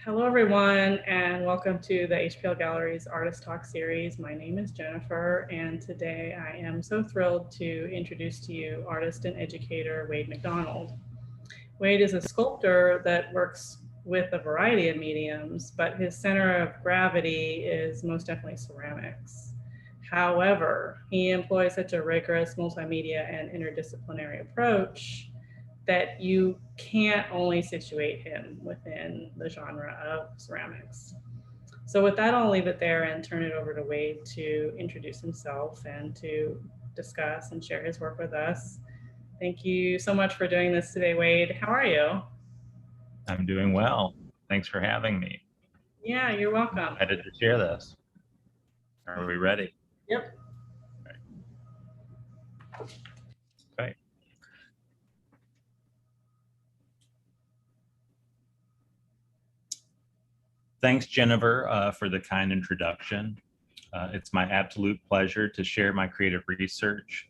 Hello, everyone, and welcome to the HPL Gallery's Artist Talk series. My name is Jennifer, and today I am so thrilled to introduce to you artist and educator Wade MacDonald. Wade is a sculptor that works with a variety of mediums, but his center of gravity is most definitely ceramics. However, he employs such a rigorous multimedia and interdisciplinary approach that you can't only situate him within the genre of ceramics. So with that, I'll leave it there and turn it over to Wade to introduce himself and to discuss and share his work with us. Thank you so much for doing this today, Wade. How are you? I'm doing well. Thanks for having me. Yeah, you're welcome. I'm excited to share this. Are we ready? Yep. Okay. Thanks, Jennifer, for the kind introduction. It's my absolute pleasure to share my creative research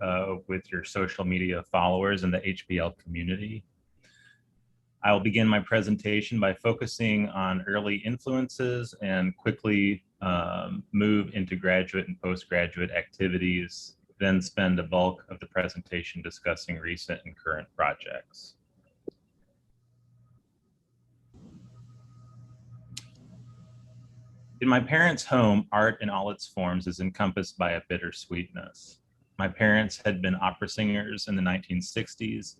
with your social media followers and the HPL community. I will begin my presentation by focusing on early influences and quickly move into graduate and postgraduate activities, then spend a bulk of the presentation discussing recent and current projects. In my parents' home, art in all its forms is encompassed by a bittersweetness. My parents had been opera singers in the 1960s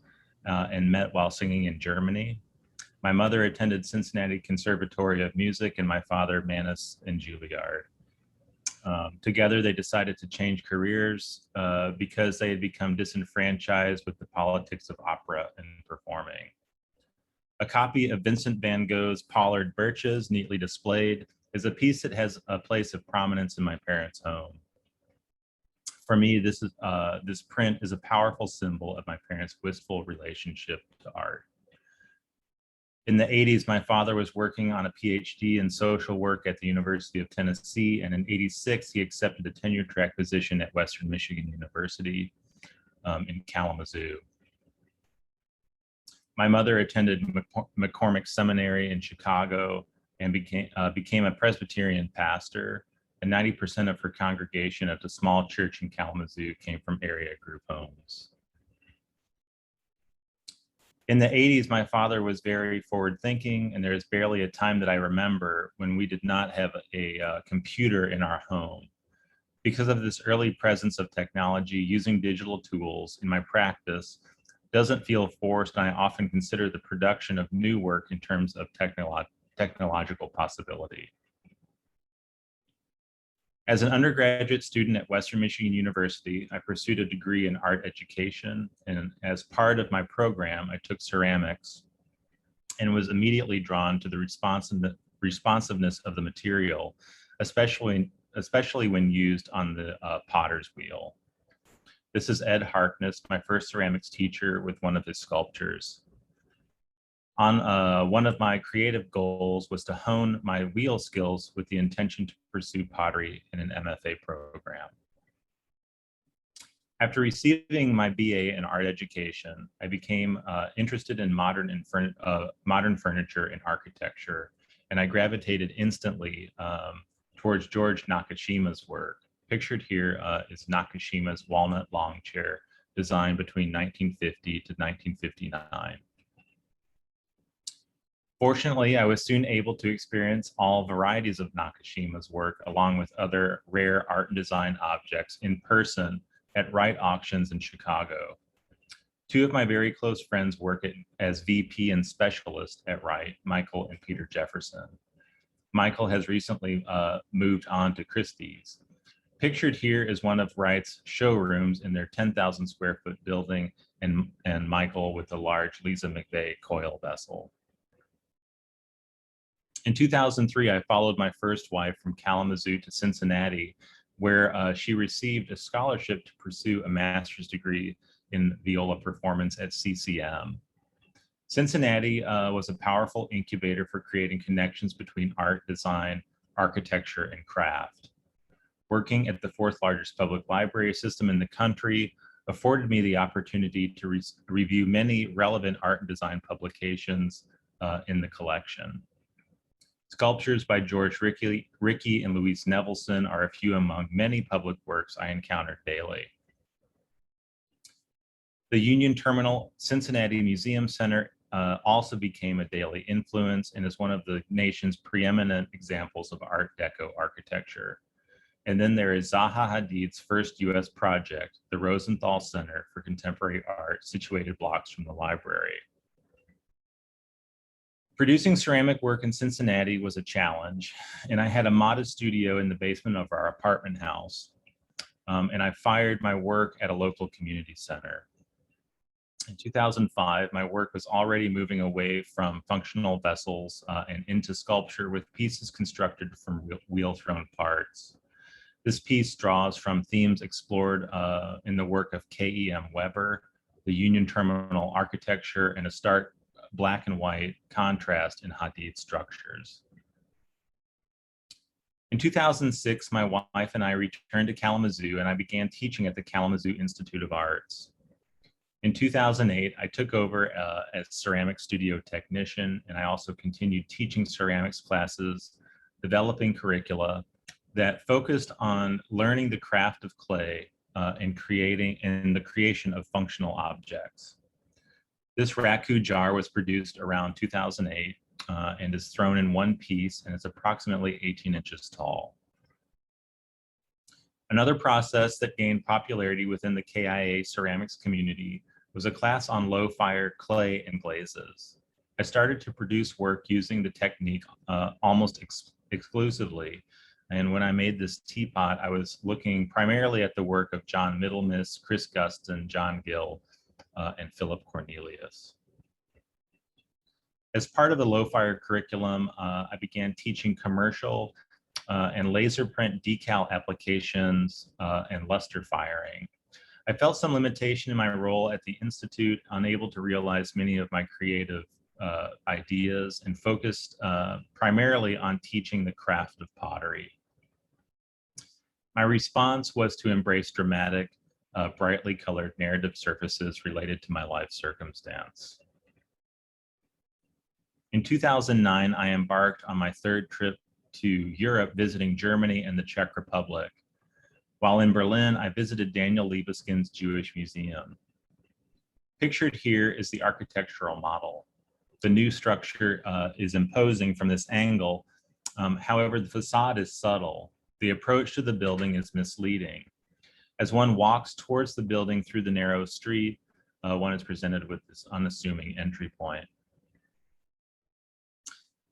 and met while singing in Germany. My mother attended Cincinnati Conservatory of Music and my father Mannes and Juilliard. Together, they decided to change careers because they had become disenfranchised with the politics of opera and performing. A copy of Vincent van Gogh's Pollard Birches, neatly displayed, is a piece that has a place of prominence in my parents' home. For me, this print is a powerful symbol of my parents' wistful relationship to art. In the 80s, my father was working on a PhD in social work at the University of Tennessee, and in 86, he accepted a tenure-track position at Western Michigan University in Kalamazoo. My mother attended McCormick Seminary in Chicago and became a Presbyterian pastor, and 90% of her congregation at the small church in Kalamazoo came from area group homes. In the 80s, my father was very forward thinking, and there is barely a time that I remember when we did not have a computer in our home. Because of this early presence of technology, using digital tools in my practice doesn't feel forced, and I often consider the production of new work in terms of technological possibility. As an undergraduate student at Western Michigan University, I pursued a degree in art education, and as part of my program, I took ceramics and was immediately drawn to the responsiveness of the material, especially when used on the potter's wheel. This is Ed Harkness, my first ceramics teacher, with one of his sculptures. One of my creative goals was to hone my wheel skills with the intention to pursue pottery in an M.F.A. program. After receiving my BA in art education, I became interested in modern furniture and architecture, and I gravitated instantly towards George Nakashima's work. Pictured here is Nakashima's Walnut lawn chair, designed between 1950 to 1959. Fortunately, I was soon able to experience all varieties of Nakashima's work, along with other rare art and design objects, in person at Wright auctions in Chicago. Two of my very close friends work as VP and specialist at Wright, Michael and Peter Jefferson. Michael has recently moved on to Christie's. Pictured here is one of Wright's showrooms in their 10,000 square foot building, and Michael with a large Lisa McVeigh coil vessel. In 2003, I followed my first wife from Kalamazoo to Cincinnati, where she received a scholarship to pursue a master's degree in viola performance at CCM. Cincinnati was a powerful incubator for creating connections between art, design, architecture, and craft. Working at the fourth largest public library system in the country afforded me the opportunity to review many relevant art and design publications in the collection. Sculptures by George Rickey and Louise Nevelson are a few among many public works I encountered daily. The Union Terminal Cincinnati Museum Center also became a daily influence and is one of the nation's preeminent examples of Art Deco architecture. And then there is Zaha Hadid's first US project, the Rosenthal Center for Contemporary Art, situated blocks from the library. Producing ceramic work in Cincinnati was a challenge, and I had a modest studio in the basement of our apartment house, and I fired my work at a local community center. In 2005, my work was already moving away from functional vessels and into sculpture with pieces constructed from wheel-thrown parts. This piece draws from themes explored in the work of K.E.M. Weber, the Union Terminal architecture, and a stark black and white contrast in Hadid structures. In 2006, my wife and I returned to Kalamazoo, and I began teaching at the Kalamazoo Institute of Arts. In 2008, I took over as ceramic studio technician, and I also continued teaching ceramics classes, developing curricula that focused on learning the craft of clay and the creation of functional objects. This raku jar was produced around 2008 and is thrown in one piece, and it's approximately 18 inches tall. Another process that gained popularity within the KIA ceramics community was a class on low fire clay and glazes. I started to produce work using the technique almost exclusively. And when I made this teapot, I was looking primarily at the work of John Middlemiss, Chris Guston, John Gill, and Philip Cornelius. As part of the low fire curriculum, I began teaching commercial and laser print decal applications and luster firing. I felt some limitation in my role at the Institute, unable to realize many of my creative ideas, and focused primarily on teaching the craft of pottery. My response was to embrace dramatic, brightly colored narrative surfaces related to my life circumstance. In 2009, I embarked on my third trip to Europe, visiting Germany and the Czech Republic. While in Berlin, I visited Daniel Libeuskin's Jewish Museum. Pictured here is the architectural model. The new structure is imposing from this angle. However, the facade is subtle. The approach to the building is misleading. As one walks towards the building through the narrow street, one is presented with this unassuming entry point.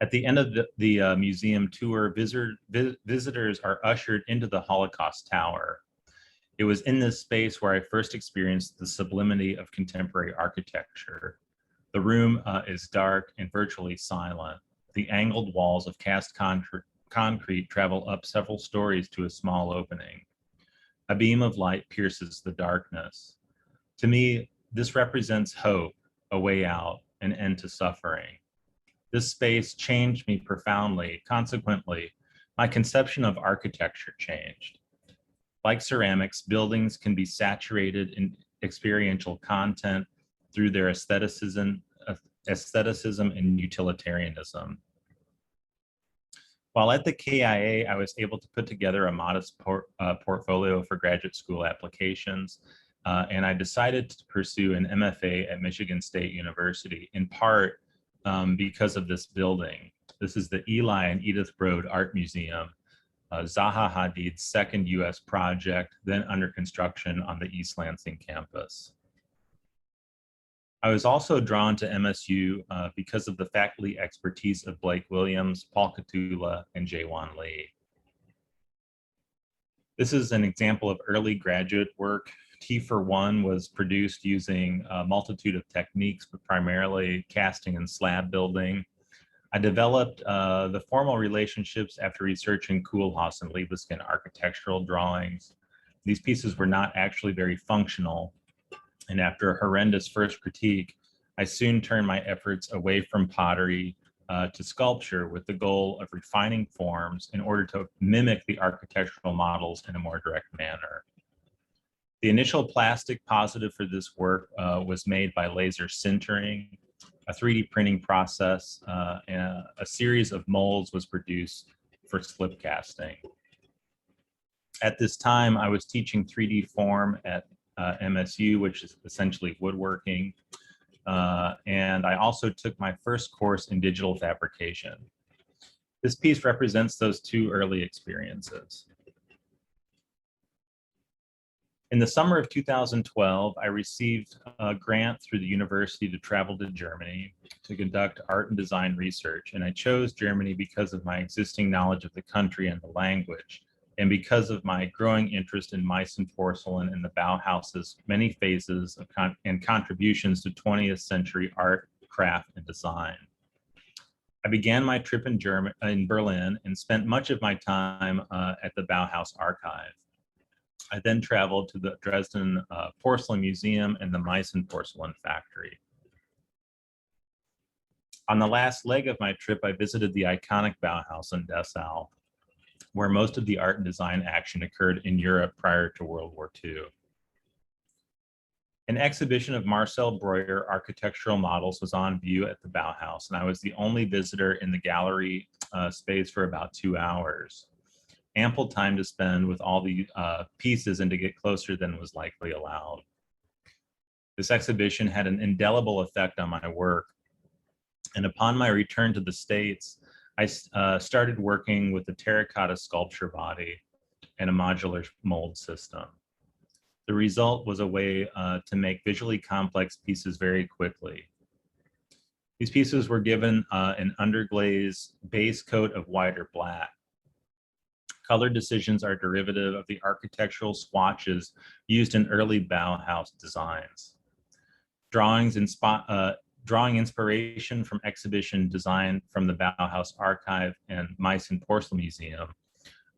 At the end of the museum tour, visitors are ushered into the Holocaust Tower. It was in this space where I first experienced the sublimity of contemporary architecture. The room is dark and virtually silent. The angled walls of cast concrete travel up several stories to a small opening. A beam of light pierces the darkness. To me, this represents hope, a way out, an end to suffering. This space changed me profoundly. Consequently, my conception of architecture changed. Like ceramics, buildings can be saturated in experiential content through their aestheticism and utilitarianism. While at the KIA, I was able to put together a modest portfolio for graduate school applications, and I decided to pursue an M.F.A. at Michigan State University, in part because of this building. This is the Eli and Edith Broad Art Museum, Zaha Hadid's second US project, then under construction on the East Lansing campus. I was also drawn to MSU because of the faculty expertise of Blake Williams, Paul Katula, and Jaewon Lee. This is an example of early graduate work. T for One was produced using a multitude of techniques, but primarily casting and slab building. I developed the formal relationships after researching Koolhaas and Libeuskin architectural drawings. These pieces were not actually very functional, and after a horrendous first critique, I soon turned my efforts away from pottery to sculpture with the goal of refining forms in order to mimic the architectural models in a more direct manner. The initial plastic positive for this work was made by laser sintering. a 3D printing process, and a series of molds was produced for slip casting. At this time, I was teaching 3D form at MSU, which is essentially woodworking. And I also took my first course in digital fabrication. This piece represents those two early experiences. In the summer of 2012, I received a grant through the university to travel to Germany to conduct art and design research. And I chose Germany because of my existing knowledge of the country and the language, and because of my growing interest in Meissen porcelain and the Bauhaus's many phases of and contributions to 20th century art, craft, and design. I began my trip in Berlin and spent much of my time at the Bauhaus archive. I then traveled to the Dresden Porcelain Museum and the Meissen Porcelain Factory. On the last leg of my trip, I visited the iconic Bauhaus in Dessau, where most of the art and design action occurred in Europe prior to World War II. An exhibition of Marcel Breuer architectural models was on view at the Bauhaus, and I was the only visitor in the gallery space for about 2 hours. Ample time to spend with all the pieces and to get closer than was likely allowed. This exhibition had an indelible effect on my work. And upon my return to the States, I started working with the terracotta sculpture body and a modular mold system. The result was a way to make visually complex pieces very quickly. These pieces were given an underglaze base coat of white or black. Color decisions are derivative of the architectural swatches used in early Bauhaus designs. Drawing inspiration from exhibition design from the Bauhaus Archive and Meissen Porcelain Museum,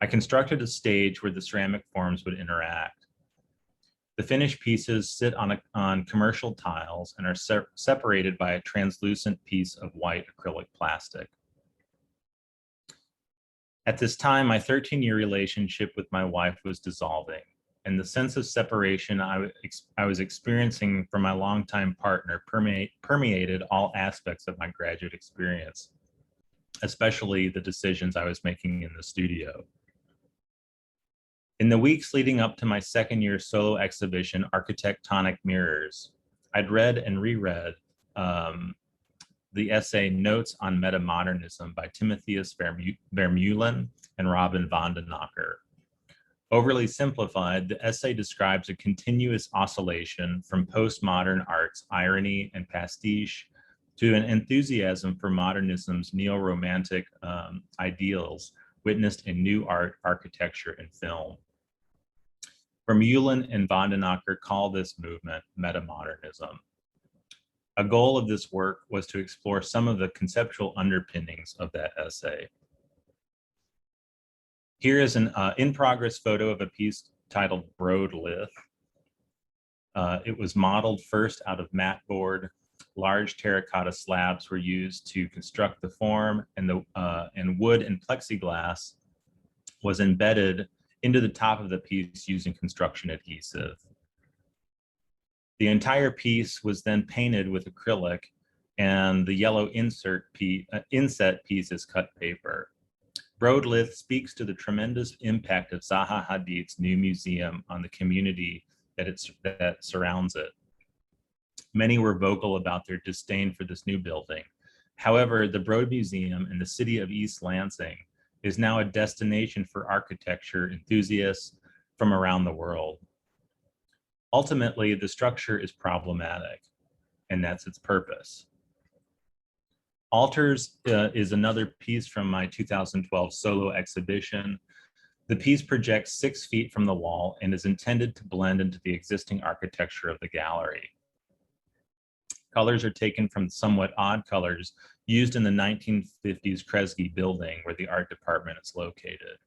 I constructed a stage where the ceramic forms would interact. The finished pieces sit on commercial tiles and are separated by a translucent piece of white acrylic plastic. At this time, my 13-year relationship with my wife was dissolving, and the sense of separation I was experiencing from my longtime partner permeated all aspects of my graduate experience, especially the decisions I was making in the studio. In the weeks leading up to my second-year solo exhibition, Architectonic Mirrors, I'd read and reread the essay Notes on Metamodernism by Timotheus Vermeulen and Robin van den Akker. Overly simplified, the essay describes a continuous oscillation from postmodern art's irony and pastiche to an enthusiasm for modernism's neo-romantic ideals witnessed in new art, architecture, and film. Vermeulen and van den Akker call this movement metamodernism. A goal of this work was to explore some of the conceptual underpinnings of that essay. Here is an in-progress photo of a piece titled Brodelith. It was modeled first out of mat board. Large terracotta slabs were used to construct the form, and wood and plexiglass was embedded into the top of the piece using construction adhesive. The entire piece was then painted with acrylic, and the yellow inset piece is cut paper. Brodelith speaks to the tremendous impact of Zaha Hadid's new museum on the community that surrounds it. Many were vocal about their disdain for this new building. However, the Broad Museum in the city of East Lansing is now a destination for architecture enthusiasts from around the world. Ultimately, the structure is problematic, and that's its purpose. Altars is another piece from my 2012 solo exhibition. The piece projects 6 feet from the wall and is intended to blend into the existing architecture of the gallery. Colors are taken from somewhat odd colors used in the 1950s Kresge building where the art department is located.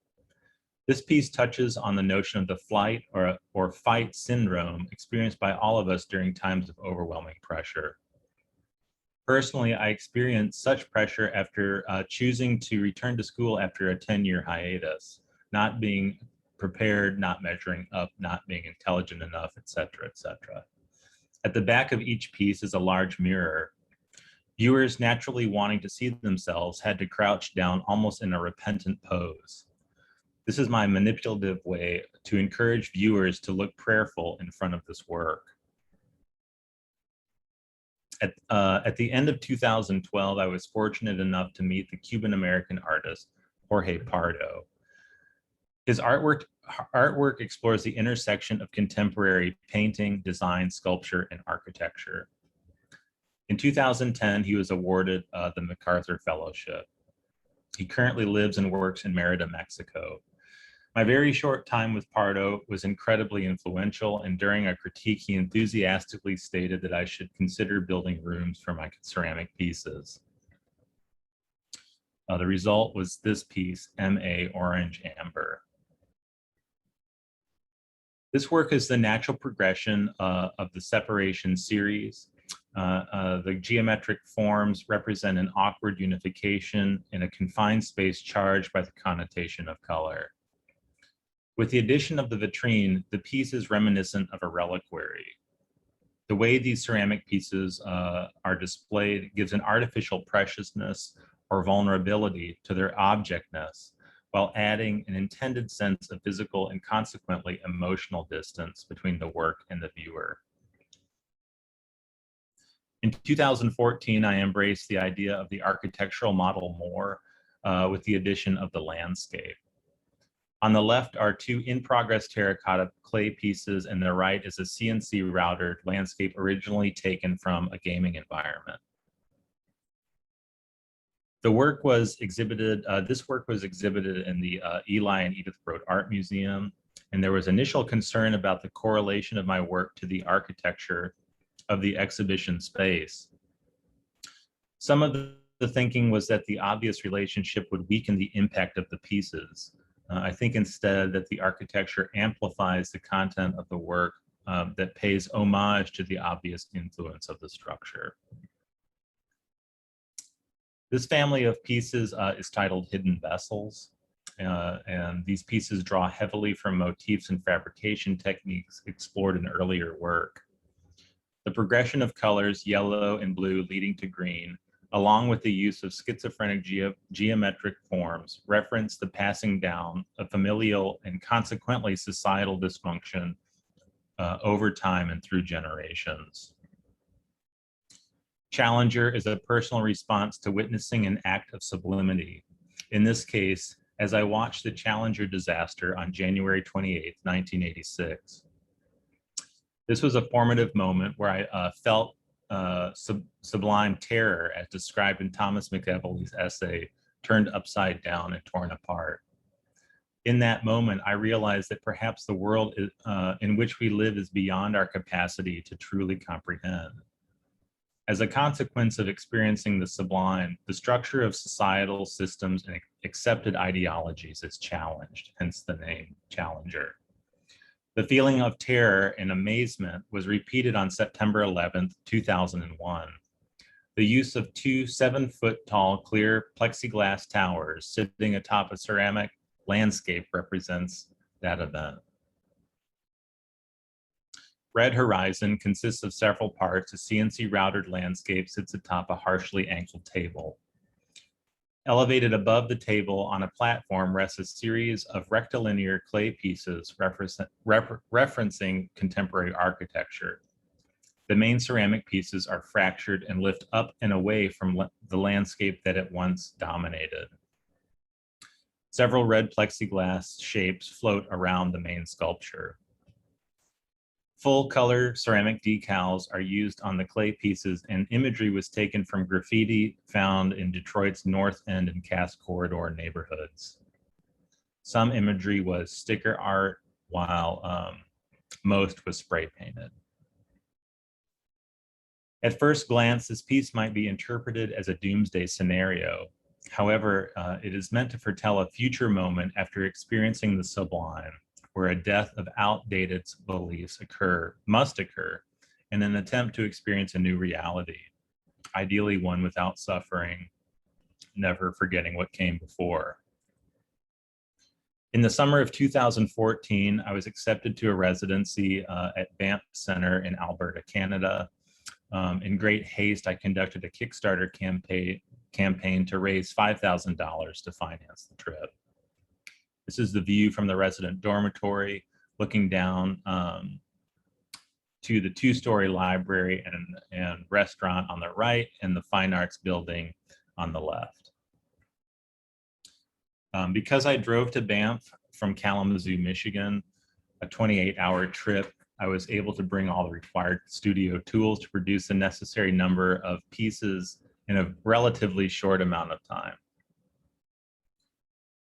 This piece touches on the notion of the flight or fight syndrome experienced by all of us during times of overwhelming pressure. Personally, I experienced such pressure after choosing to return to school after a 10-year hiatus, not being prepared, not measuring up, not being intelligent enough, etc., etc. At the back of each piece is a large mirror. Viewers naturally wanting to see themselves had to crouch down almost in a repentant pose. This is my manipulative way to encourage viewers to look prayerful in front of this work. At the end of 2012, I was fortunate enough to meet the Cuban-American artist, Jorge Pardo. His artwork explores the intersection of contemporary painting, design, sculpture, and architecture. In 2010, he was awarded the MacArthur Fellowship. He currently lives and works in Merida, Mexico. My very short time with Pardo was incredibly influential, and during a critique, he enthusiastically stated that I should consider building rooms for my ceramic pieces. The result was this piece, M.A. Orange Amber. This work is the natural progression of the separation series. The geometric forms represent an awkward unification in a confined space charged by the connotation of color. With the addition of the vitrine, the piece is reminiscent of a reliquary. The way these ceramic pieces are displayed gives an artificial preciousness or vulnerability to their objectness, while adding an intended sense of physical and consequently emotional distance between the work and the viewer. In 2014, I embraced the idea of the architectural model more with the addition of the landscape. On the left are two in-progress terracotta clay pieces, and the right is a CNC routered landscape originally taken from a gaming environment. This work was exhibited in the Eli and Edith Broad Art Museum, and there was initial concern about the correlation of my work to the architecture of the exhibition space. Some of the thinking was that the obvious relationship would weaken the impact of the pieces. I think instead that the architecture amplifies the content of the work that pays homage to the obvious influence of the structure. This family of pieces is titled Hidden Vessels, and these pieces draw heavily from motifs and fabrication techniques explored in earlier work. The progression of colors, yellow and blue leading to green, along with the use of schizophrenic geometric forms, reference the passing down of familial and consequently societal dysfunction over time and through generations. Challenger is a personal response to witnessing an act of sublimity. In this case, as I watched the Challenger disaster on January 28, 1986. This was a formative moment where I felt sublime terror as described in Thomas McEvilley's essay, Turned Upside Down and Torn Apart. In that moment, I realized that perhaps the world in which we live is beyond our capacity to truly comprehend. As a consequence of experiencing the sublime, the structure of societal systems and accepted ideologies is challenged, hence the name Challenger. The feeling of terror and amazement was repeated on September 11th, 2001. The use of two 7-foot-tall clear plexiglass towers sitting atop a ceramic landscape represents that event. Red Horizon consists of several parts. A CNC routed landscape sits atop a harshly angled table. Elevated above the table on a platform rests a series of rectilinear clay pieces referencing contemporary architecture. The main ceramic pieces are fractured and lift up and away from the landscape that it once dominated. Several red plexiglass shapes float around the main sculpture. Full color ceramic decals are used on the clay pieces, and imagery was taken from graffiti found in Detroit's North End and Cass Corridor neighborhoods. Some imagery was sticker art, while most was spray painted. At first glance, this piece might be interpreted as a doomsday scenario. However, it is meant to foretell a future moment after experiencing the sublime, where a death of outdated beliefs must occur in an attempt to experience a new reality, ideally one without suffering, never forgetting what came before. In the summer of 2014, I was accepted to a residency at Banff Center in Alberta, Canada. In great haste, I conducted a Kickstarter campaign to raise $5,000 to finance the trip. This is the view from the resident dormitory, looking down to the two-story library and restaurant on the right and the fine arts building on the left. Because I drove to Banff from Kalamazoo, Michigan, a 28-hour trip, I was able to bring all the required studio tools to produce the necessary number of pieces in a relatively short amount of time.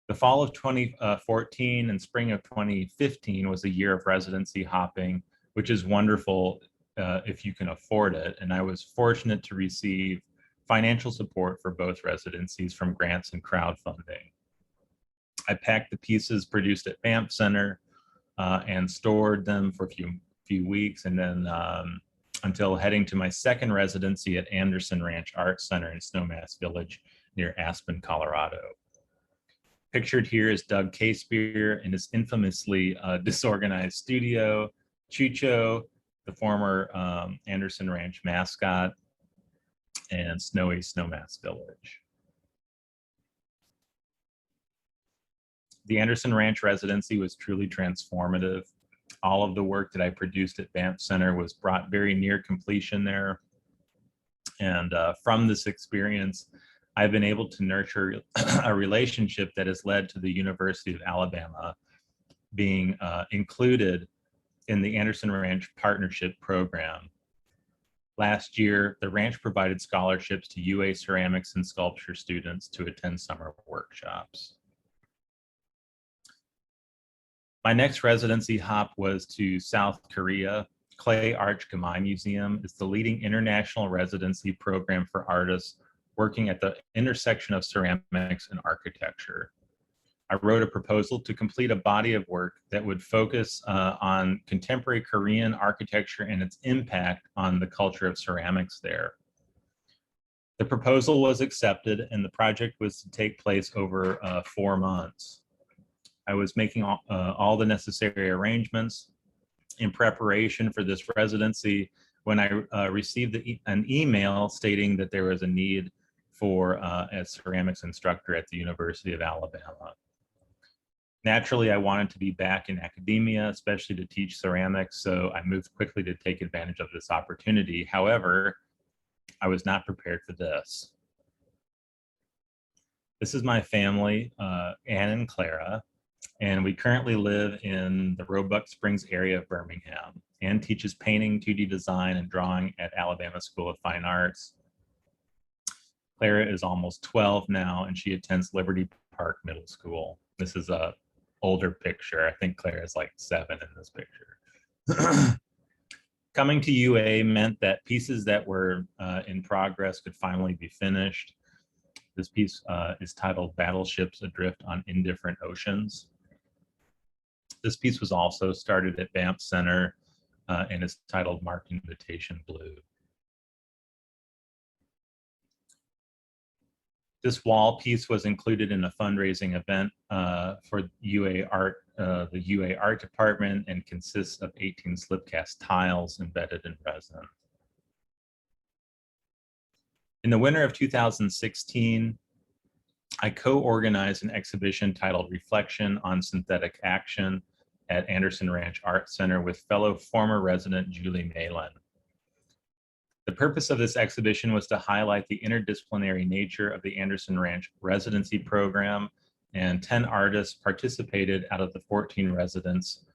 The fall of 2014 and spring of 2015 was a year of residency hopping, which is wonderful if you can afford it. And I was fortunate to receive financial support for both residencies from grants and crowdfunding. I packed the pieces produced at Banff Center and stored them for a few weeks, and then until heading to my second residency at Anderson Ranch Art Center in Snowmass Village near Aspen, Colorado. Pictured here is Doug Casebeer in his infamously disorganized studio, Chucho, the former Anderson Ranch mascot, and snowy Snowmass Village. The Anderson Ranch residency was truly transformative. All of the work that I produced at Banff Center was brought very near completion there. And from this experience, I've been able to nurture a relationship that has led to the University of Alabama being included in the Anderson Ranch Partnership Program. Last year, the ranch provided scholarships to UA ceramics and sculpture students to attend summer workshops. My next residency hop was to South Korea. Clay Arch Gamai Museum is the leading international residency program for artists working at the intersection of ceramics and architecture. I wrote a proposal to complete a body of work that would focus on contemporary Korean architecture and its impact on the culture of ceramics there. The proposal was accepted, and the project was to take place over 4 months. I was making all the necessary arrangements in preparation for this residency when I received an email stating that there was a need for a ceramics instructor at the University of Alabama. Naturally, I wanted to be back in academia, especially to teach ceramics, so I moved quickly to take advantage of this opportunity. However, I was not prepared for this. This is my family, Ann and Clara, and we currently live in the Roebuck Springs area of Birmingham. Ann teaches painting, 2D design, and drawing at Alabama School of Fine Arts. Clara is almost 12 now, and she attends Liberty Park Middle School. This is a older picture. I think Clara is like 7 in this picture. Coming to UA meant that pieces that were in progress could finally be finished. This piece is titled Battleships Adrift on Indifferent Oceans. This piece was also started at Banff Center and is titled Marked Invitation Blue. This wall piece was included in a fundraising event for UA Art, the UA Art Department, and consists of 18 slipcast tiles embedded in resin. In the winter of 2016, I co-organized an exhibition titled Reflection on Synthetic Action at Anderson Ranch Art Center with fellow former resident Julie Malin. The purpose of this exhibition was to highlight the interdisciplinary nature of the Anderson Ranch residency program, and 10 artists participated out of the 14 residents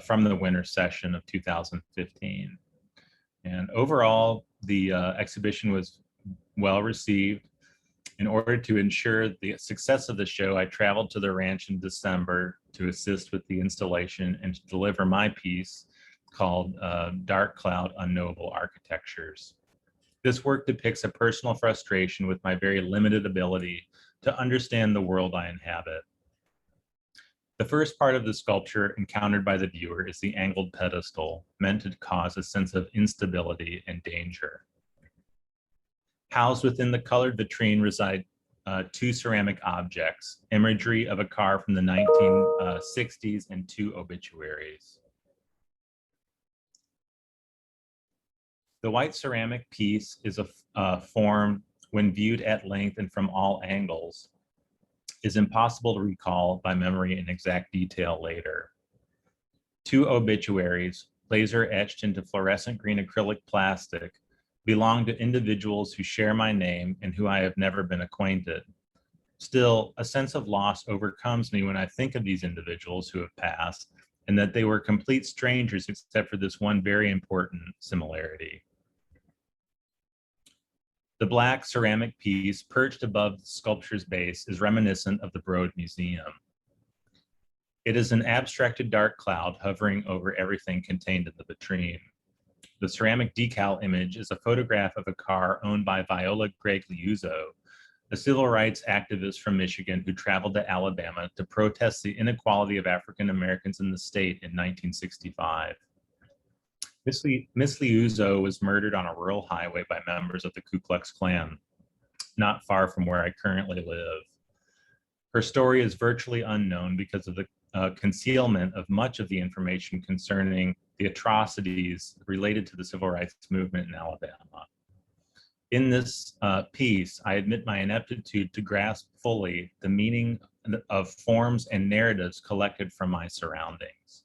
from the winter session of 2015. And overall, the exhibition was well received. In order to ensure the success of the show, I traveled to the ranch in December to assist with the installation and to deliver my piece called Dark Cloud Unknowable Architectures. This work depicts a personal frustration with my very limited ability to understand the world I inhabit. The first part of the sculpture encountered by the viewer is the angled pedestal, meant to cause a sense of instability and danger. Housed within the colored vitrine reside 2 ceramic objects, imagery of a car from the 1960s and 2 obituaries. The white ceramic piece is a form when viewed at length and from all angles is impossible to recall by memory in exact detail later. Two obituaries, laser etched into fluorescent green acrylic plastic, belong to individuals who share my name and who I have never been acquainted. Still, a sense of loss overcomes me when I think of these individuals who have passed and that they were complete strangers except for this one very important similarity. The black ceramic piece perched above the sculpture's base is reminiscent of the Broad Museum. It is an abstracted dark cloud hovering over everything contained in the vitrine. The ceramic decal image is a photograph of a car owned by Viola Gregg Liuzzo, a civil rights activist from Michigan who traveled to Alabama to protest the inequality of African Americans in the state in 1965. Miss Liuzzo was murdered on a rural highway by members of the Ku Klux Klan, not far from where I currently live. Her story is virtually unknown because of the concealment of much of the information concerning the atrocities related to the civil rights movement in Alabama. In this piece, I admit my ineptitude to grasp fully the meaning of forms and narratives collected from my surroundings.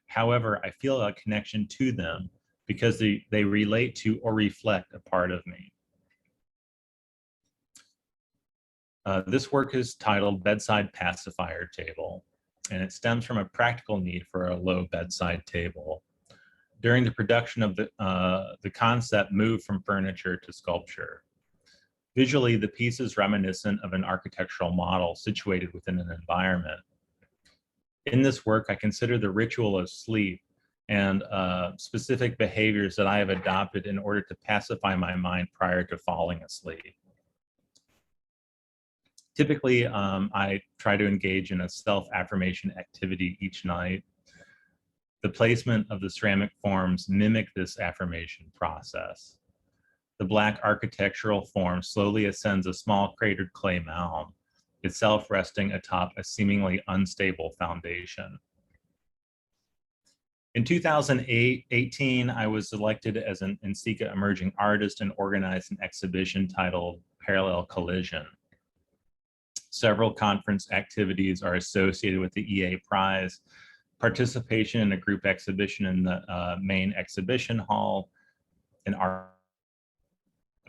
However, I feel a connection to them because they relate to or reflect a part of me. This work is titled Bedside Pacifier Table, and it stems from a practical need for a low bedside table. During the production of the concept moved from furniture to sculpture. Visually, the piece is reminiscent of an architectural model situated within an environment. In this work, I consider the ritual of sleep and specific behaviors that I have adopted in order to pacify my mind prior to falling asleep. Typically, I try to engage in a self-affirmation activity each night. The placement of the ceramic forms mimic this affirmation process. The black architectural form slowly ascends a small cratered clay mound, itself resting atop a seemingly unstable foundation. In 2018, I was selected as an NCECA emerging artist and organized an exhibition titled Parallel Collision. Several conference activities are associated with the EA Prize, participation in a group exhibition in the main exhibition hall, an art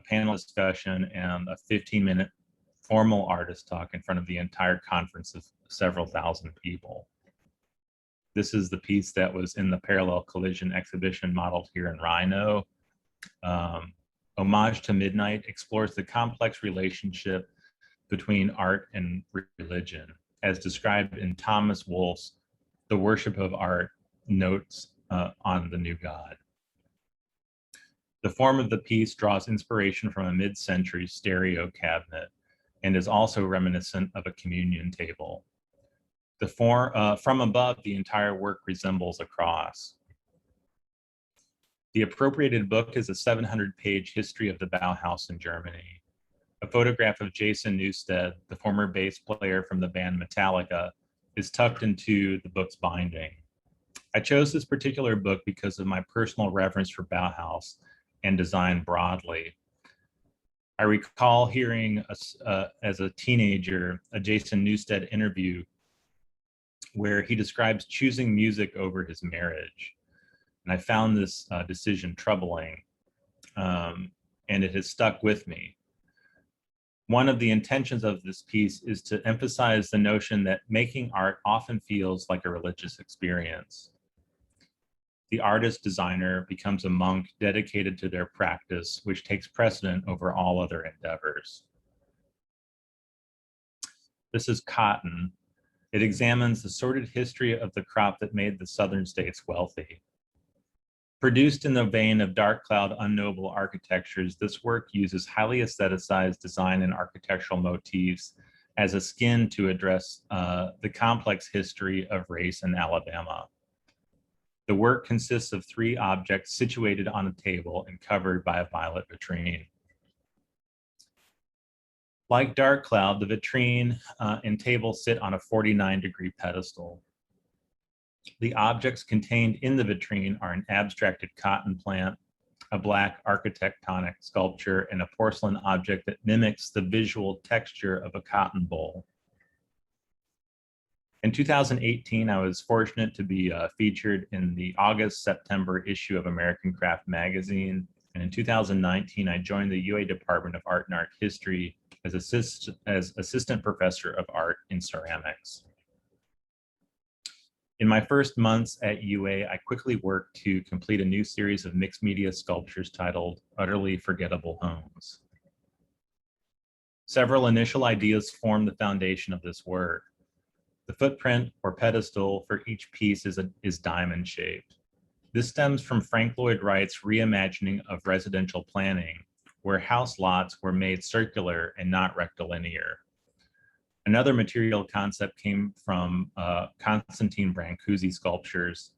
panel discussion, and a 15-minute formal artist talk in front of the entire conference of several thousand people. This is the piece that was in the Parallel Collision exhibition modeled here in Rhino. Homage to Midnight explores the complex relationship between art and religion, as described in Thomas Wolfe's The Worship of Art Notes on the New God. The form of the piece draws inspiration from a mid-century stereo cabinet and is also reminiscent of a communion table. From above, the entire work resembles a cross. The appropriated book is a 700-page history of the Bauhaus in Germany. A photograph of Jason Newsted, the former bass player from the band Metallica, is tucked into the book's binding. I chose this particular book because of my personal reverence for Bauhaus and design broadly. I recall hearing as a teenager a Jason Newsted interview where he describes choosing music over his marriage. And I found this decision troubling, and it has stuck with me. One of the intentions of this piece is to emphasize the notion that making art often feels like a religious experience. The artist-designer becomes a monk dedicated to their practice, which takes precedent over all other endeavors. This is cotton. It examines the sordid history of the crop that made the southern states wealthy. Produced in the vein of dark cloud unknowable architectures, this work uses highly aestheticized design and architectural motifs as a skin to address the complex history of race in Alabama. The work consists of 3 objects situated on a table and covered by a violet vitrine. Like dark cloud, the vitrine and table sit on a 49-degree pedestal. The objects contained in the vitrine are an abstracted cotton plant, a black architectonic sculpture, and a porcelain object that mimics the visual texture of a cotton boll. In 2018, I was fortunate to be featured in the August-September issue of American Craft magazine. And in 2019, I joined the UA Department of Art and Art History as assistant professor of art in ceramics. In my first months at UA, I quickly worked to complete a new series of mixed media sculptures titled Utterly Forgettable Homes. Several initial ideas formed the foundation of this work. The footprint or pedestal for each piece is diamond shaped. This stems from Frank Lloyd Wright's reimagining of residential planning, where house lots were made circular and not rectilinear. Another material concept came from Constantine Brancusi sculptures,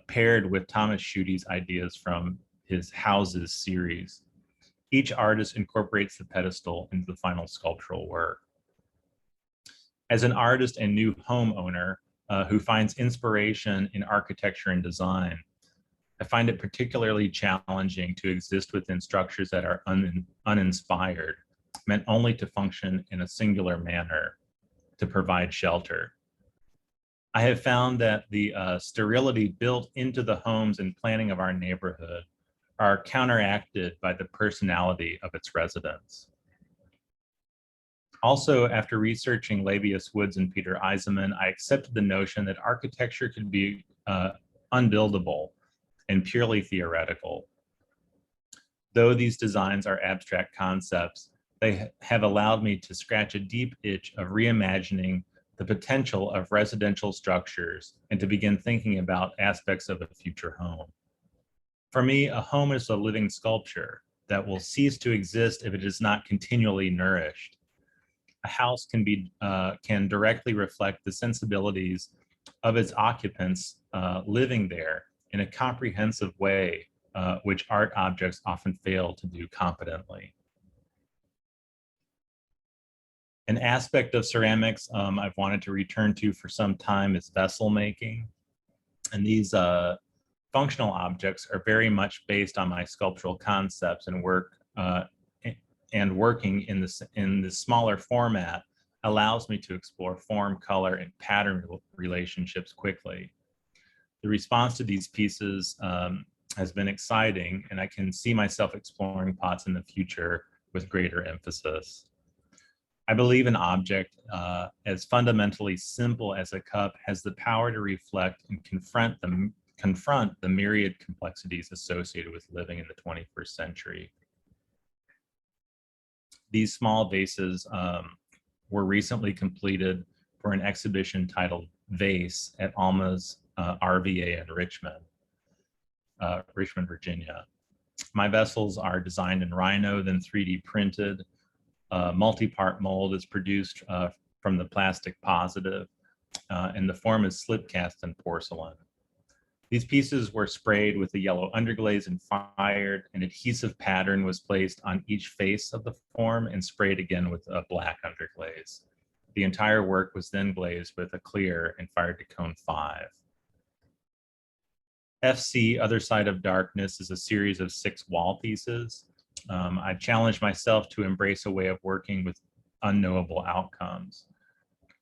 paired with Thomas Schuete's ideas from his Houses series. Each artist incorporates the pedestal into the final sculptural work. As an artist and new homeowner who finds inspiration in architecture and design, I find it particularly challenging to exist within structures that are uninspired, meant only to function in a singular manner, to provide shelter. I have found that the sterility built into the homes and planning of our neighborhood are counteracted by the personality of its residents. Also, after researching Labius Woods and Peter Eisenman, I accepted the notion that architecture could be unbuildable and purely theoretical. Though these designs are abstract concepts, they have allowed me to scratch a deep itch of reimagining the potential of residential structures and to begin thinking about aspects of a future home. For me, a home is a living sculpture that will cease to exist if it is not continually nourished. A house can directly reflect the sensibilities of its occupants living there in a comprehensive way, which art objects often fail to do competently. An aspect of ceramics I've wanted to return to for some time is vessel making. And these functional objects are very much based on my sculptural concepts and work, and working in this smaller format allows me to explore form, color, and pattern relationships quickly. The response to these pieces has been exciting, and I can see myself exploring pots in the future with greater emphasis. I believe an object as fundamentally simple as a cup has the power to reflect and confront the myriad complexities associated with living in the 21st century. These small vases were recently completed for an exhibition titled Vase at Alma's RVA in Richmond, Virginia. My vessels are designed in Rhino, then 3D printed. Multi-part mold is produced from the plastic positive, and the form is slip cast in porcelain. These pieces were sprayed with a yellow underglaze and fired. An adhesive pattern was placed on each face of the form and sprayed again with a black underglaze. The entire work was then glazed with a clear and fired to cone 5. FC, Other Side of Darkness, is a series of 6 wall pieces. I challenged myself to embrace a way of working with unknowable outcomes,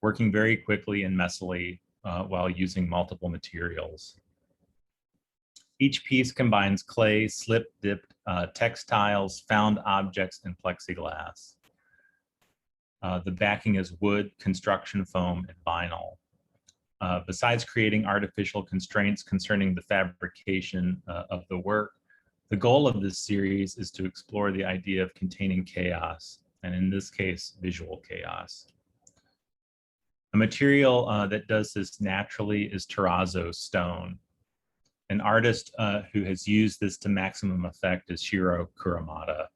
working very quickly and messily while using multiple materials. Each piece combines clay, slip-dipped textiles, found objects, and plexiglass. The backing is wood, construction foam, and vinyl. Besides creating artificial constraints concerning the fabrication of the work, the goal of this series is to explore the idea of containing chaos, and in this case, visual chaos. A material that does this naturally is terrazzo stone. An artist who has used this to maximum effect is Shiro Kuramata.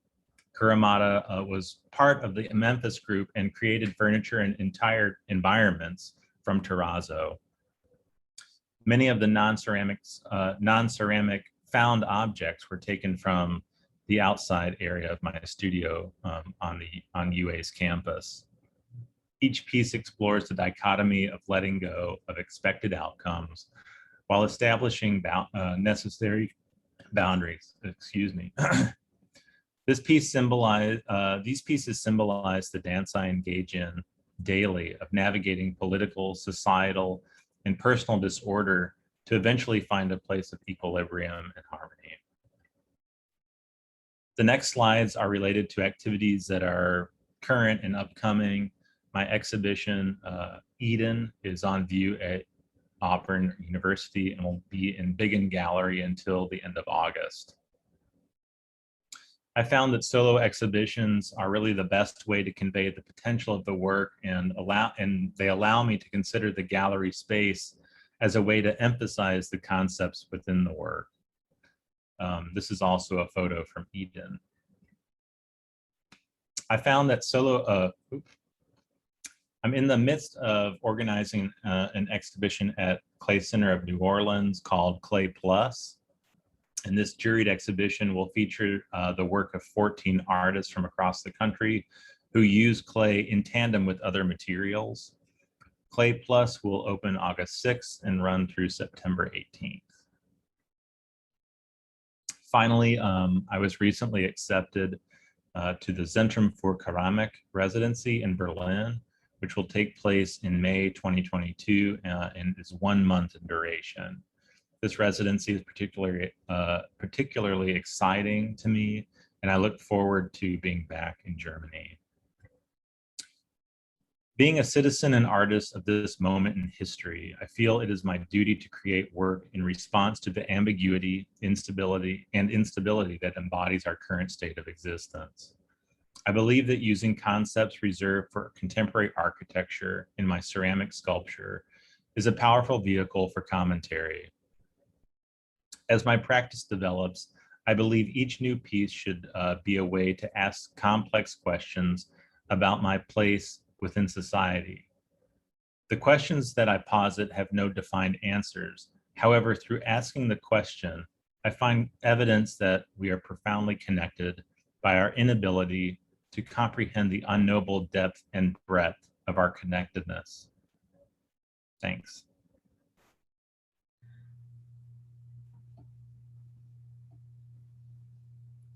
Kuramata was part of the Memphis group and created furniture and entire environments from terrazzo. Many of the non-ceramic found objects were taken from the outside area of my studio on UA's campus. Each piece explores the dichotomy of letting go of expected outcomes while establishing necessary boundaries, excuse me. These pieces symbolize the dance I engage in daily of navigating political, societal, and personal disorder to eventually find a place of equilibrium and harmony. The next slides are related to activities that are current and upcoming. My exhibition, Eden, is on view at Auburn University and will be in Biggin Gallery until the end of August. I found that solo exhibitions are really the best way to convey the potential of the work, and they allow me to consider the gallery space as a way to emphasize the concepts within the work. This is also a photo from Eden. I found that I'm in the midst of organizing an exhibition at Clay Center of New Orleans called Clay Plus. And this juried exhibition will feature the work of 14 artists from across the country who use clay in tandem with other materials. Clay Plus will open August 6th and run through September 18th. Finally, I was recently accepted to the Zentrum for Karamic Residency in Berlin, which will take place in May 2022 and is 1 month in duration. This residency is particularly exciting to me, and I look forward to being back in Germany. Being a citizen and artist of this moment in history, I feel it is my duty to create work in response to the ambiguity, instability that embodies our current state of existence. I believe that using concepts reserved for contemporary architecture in my ceramic sculpture is a powerful vehicle for commentary. As my practice develops, I believe each new piece should be a way to ask complex questions about my place within society. The questions that I posit have no defined answers. However, through asking the question, I find evidence that we are profoundly connected by our inability to comprehend the unknowable depth and breadth of our connectedness. Thanks.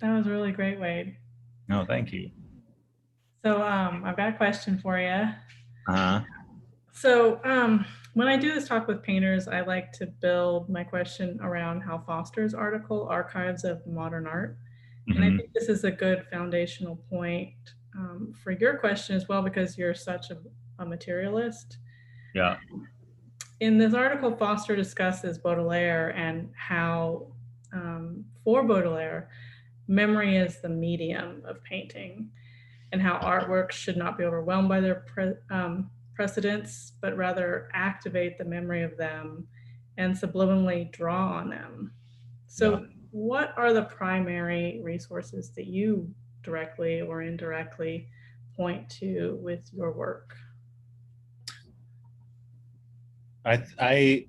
That was really great, Wade. No, thank you. So I've got a question for you. Uh-huh. So when I do this talk with painters, I like to build my question around Hal Foster's article, Archives of Modern Art. And I think this is a good foundational point for your question as well, because you're such a materialist. Yeah. In this article, Foster discusses Baudelaire and how, for Baudelaire, memory is the medium of painting, and how artworks should not be overwhelmed by their precedents, but rather activate the memory of them and subliminally draw on them. So what are the primary resources that you directly or indirectly point to with your work? I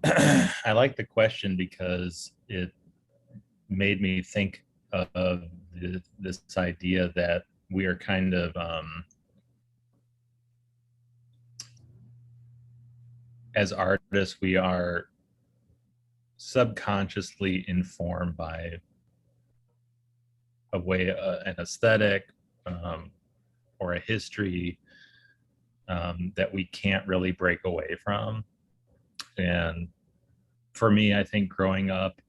like the question because it made me think of this idea that we are kind of as artists, we are subconsciously informed by a way, an aesthetic or a history that we can't really break away from. And for me, I think growing up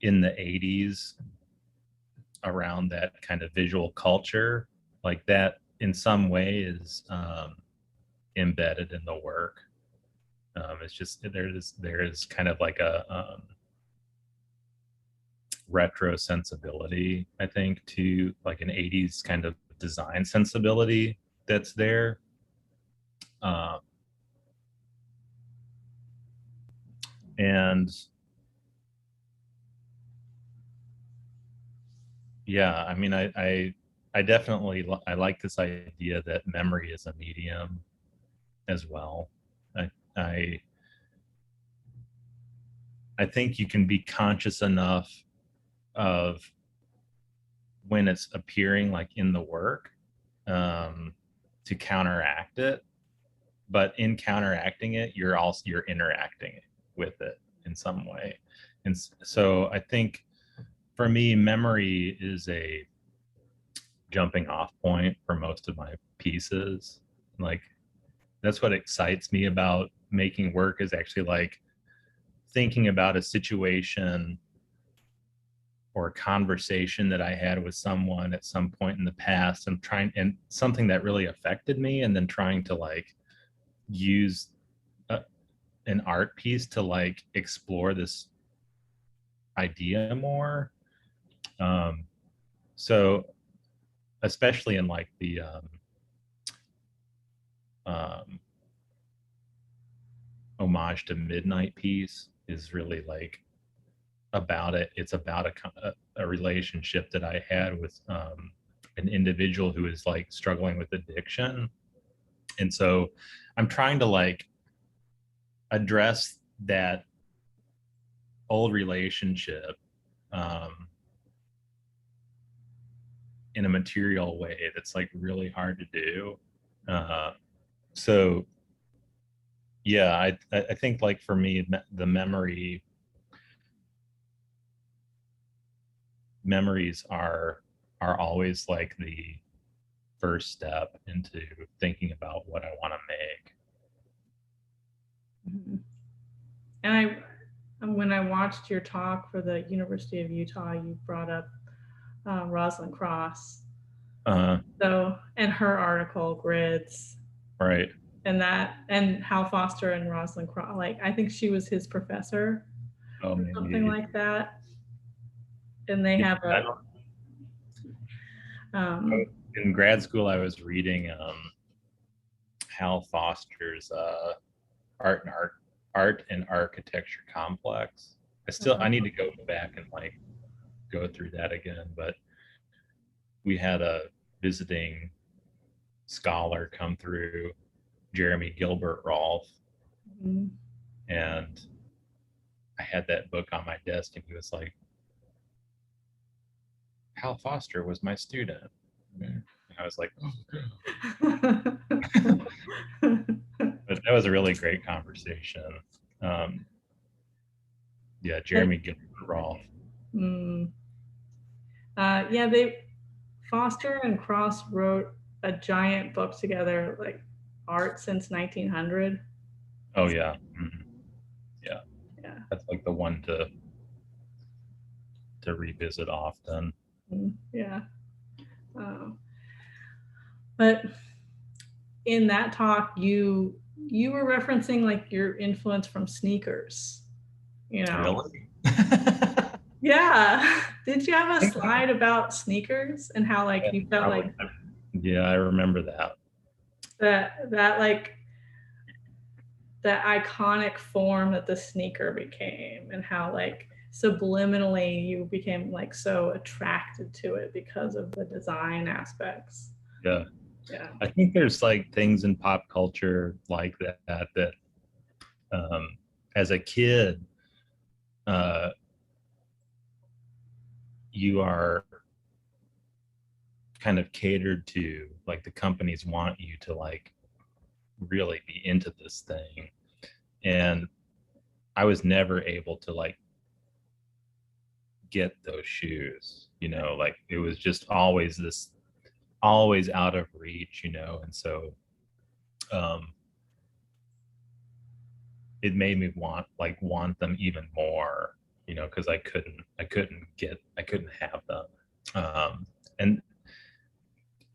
in the 80s around that kind of visual culture, like that in some way is embedded in the work. It's just, there is kind of like a retro sensibility, I think, to like an 80s kind of design sensibility that's there. And yeah, I mean, I definitely, I like this idea that memory is a medium as well. I think you can be conscious enough of when it's appearing like in the work to counteract it, but in counteracting it, you're interacting with it in some way. And so I think for me, memory is a jumping off point for most of my pieces. Like, that's what excites me about making work, is actually like thinking about a situation or a conversation that I had with someone at some point in the past, and something that really affected me, and then trying to like use an art piece to like explore this idea more. So especially in like the Homage to Midnight piece is really like about it. It's about a relationship that I had with an individual who is like struggling with addiction. And so I'm trying to like address that old relationship in a material way that's like really hard to do. So yeah, I think like for me, the memories are always like the first step into thinking about what I want to make. And when I watched your talk for the University of Utah, you brought up Rosalind Cross. So, and her article, Grids. Right. And Hal Foster and Rosalind Cross, like, I think she was his professor or something like that. And they have in grad school, I was reading Hal Foster's art and architecture complex. I need to go back and like go through that again, but we had a visiting scholar come through, Jeremy Gilbert Rolfe, and I had that book on my desk, and he was like, Hal Foster was my student. And I was like, oh. But that was a really great conversation. Yeah, Jeremy Gilbert Rolfe. Foster and Cross wrote a giant book together, like Art Since 1900. Oh yeah. Mm-hmm. Yeah. That's like the one to revisit often. Yeah. But in that talk, you were referencing like your influence from sneakers, you know. Really? Yeah. Did you have a slide about sneakers and how like you felt like? Yeah, I remember that. That like the iconic form that the sneaker became, and how like subliminally you became like so attracted to it because of the design aspects. Yeah. I think there's like things in pop culture like that as a kid, you are kind of catered to, like the companies want you to like really be into this thing. And I was never able to like get those shoes, you know, like it was just always out of reach, you know. And so it made me want them even more, you know, because I couldn't have them. And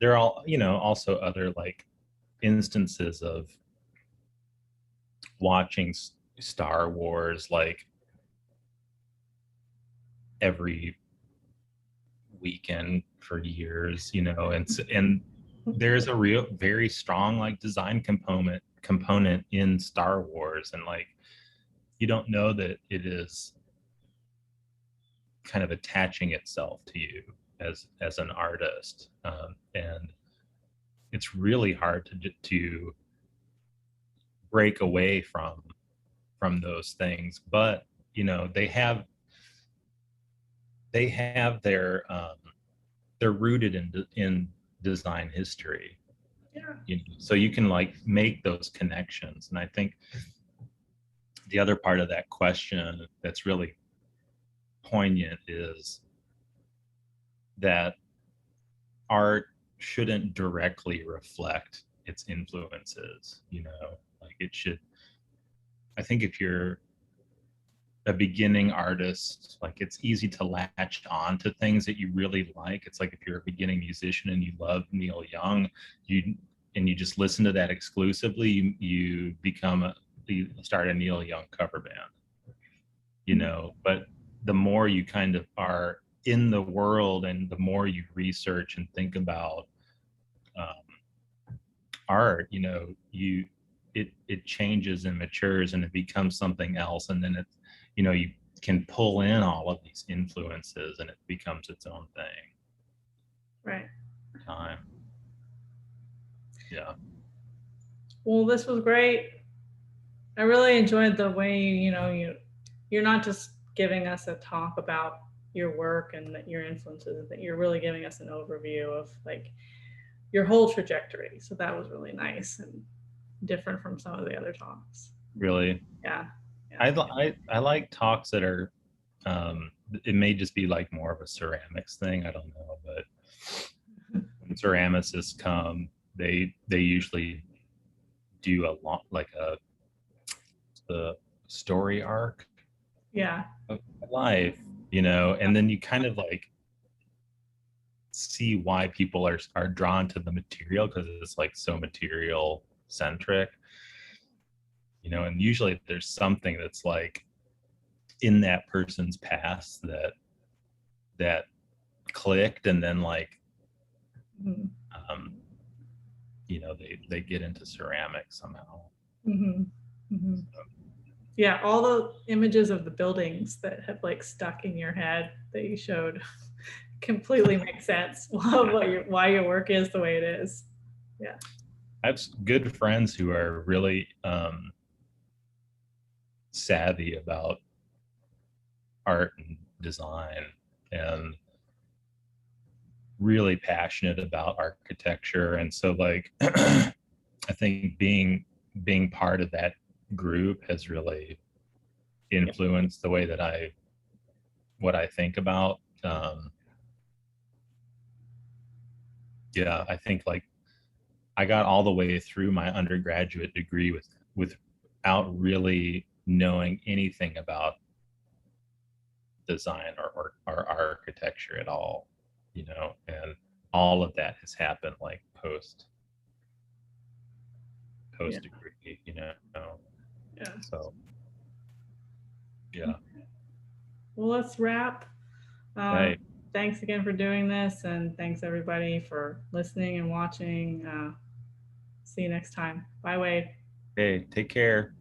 there are all, you know, also other like instances of watching Star Wars like every weekend for years, you know, and there's a real very strong like design component in Star Wars, and like you don't know that it is kind of attaching itself to you as an artist, and it's really hard to break away from those things. But you know, they have their they're rooted in design history. You know, so you can like make those connections. And I think the other part of that question that's really poignant is that art shouldn't directly reflect its influences, you know, like it should. I think if you're a beginning artist, like it's easy to latch on to things that you really like. It's like if you're a beginning musician and you love Neil Young, you just listen to that exclusively, you start a Neil Young cover band, you know. But the more you kind of are in the world and the more you research and think about art, you know, it changes and matures and it becomes something else, and then it's, you know, you can pull in all of these influences and it becomes its own thing. Right. Time. Yeah. Well, this was great. I really enjoyed the way, you know, you're not just giving us a talk about your work and your influences, that you're really giving us an overview of like your whole trajectory. So that was really nice and different from some of the other talks. Really? Yeah. I like talks that are, it may just be like more of a ceramics thing, I don't know, but when ceramicists come, they usually do a lot, like the story arc of life, you know, and then you kind of like see why people are drawn to the material, because it's like so material centric, you know. And usually there's something that's like in that person's past that clicked, and then like you know, they get into ceramics somehow. Yeah, all the images of the buildings that have like stuck in your head that you showed completely make sense why your work is the way it is. Yeah. I have good friends who are really savvy about art and design and really passionate about architecture. And so like I think being part of that group has really influenced the way that what I think about. Yeah, I think like I got all the way through my undergraduate degree without really knowing anything about design or architecture at all, you know, and all of that has happened like post degree, you know. Yeah. So yeah. Well, let's wrap. Right. Thanks again for doing this, and thanks everybody for listening and watching. See you next time. Bye, Wade. Hey, take care.